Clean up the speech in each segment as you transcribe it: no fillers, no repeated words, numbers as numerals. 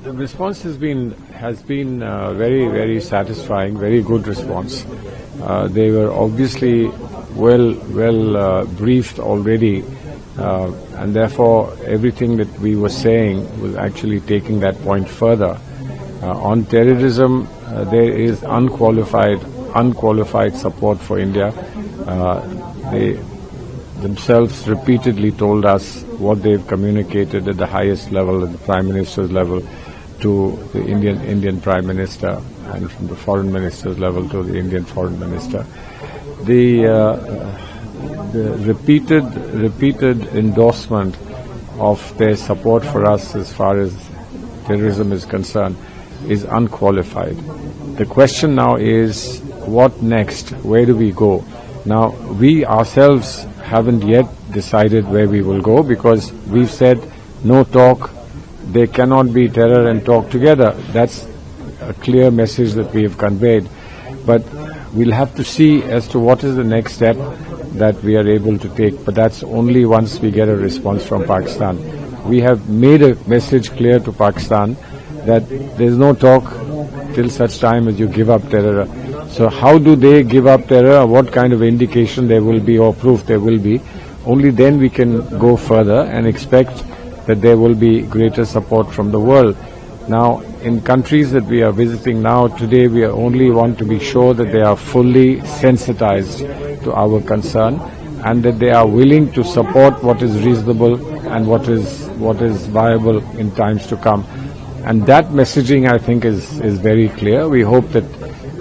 The response has been very satisfying, very good response. They were obviously well briefed already, and therefore everything that we were saying was actually taking that point further. On terrorism, there is unqualified support for India. They themselves repeatedly told us what they've communicated at the highest level, at the Prime Minister's level, to the Indian Prime Minister, and from the Foreign Minister's level to the Indian Foreign Minister. The repeated endorsement of their support for us as far as terrorism is concerned is unqualified. The question now is, what next? Where do we go? Now, we ourselves haven't yet decided where we will go, because we've said no talk. There cannot be terror and talk together. That's a clear message that we have conveyed. But we'll have to see as to what is the next step that we are able to take. But that's only once we get a response from Pakistan. We have made a message clear to Pakistan that there's no talk till such time as you give up terror. So how do they give up terror? What kind of indication there will be or proof there will be? Only then we can go further and expect that there will be greater support from the world. Now, in countries that we are visiting now, today we only want to be sure that they are fully sensitized to our concern and that they are willing to support what is reasonable and what is viable in times to come. And that messaging, I think, is very clear. We hope that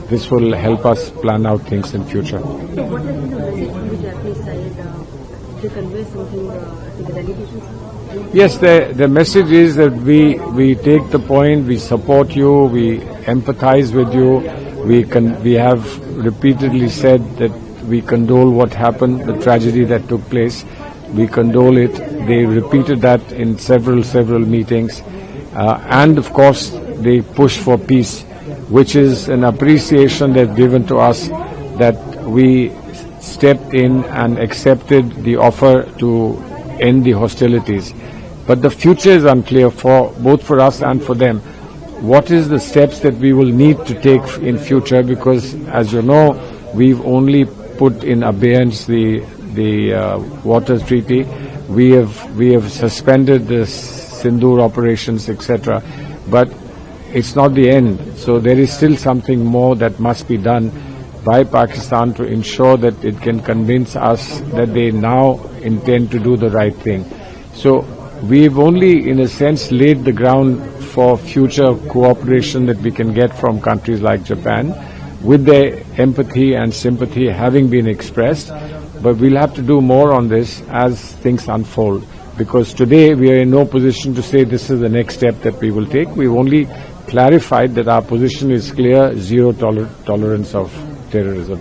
this will help us plan out things in future. So what has been the message from the Japanese side to convey something to the delegations? Yes, the message is that we take the point, we support you, we empathize with you. We have repeatedly said that we condole what happened, the tragedy that took place. We condole it. They repeated that in several meetings. And of course, they push for peace, which is an appreciation they've given to us, that we stepped in and accepted the offer to end the hostilities. But the future is unclear both for us and for them. What is the steps that we will need to take in future? Because, as you know, we've only put in abeyance the water treaty. We have suspended the Sindoor operations, etc. But it's not the end. So there is still something more that must be done by Pakistan to ensure that it can convince us that they now intend to do the right thing. So we've only, in a sense, laid the ground for future cooperation that we can get from countries like Japan, with their empathy and sympathy having been expressed. But we'll have to do more on this as things unfold, because today we are in no position to say this is the next step that we will take. We've only clarified that our position is clear: zero tolerance of terrorism.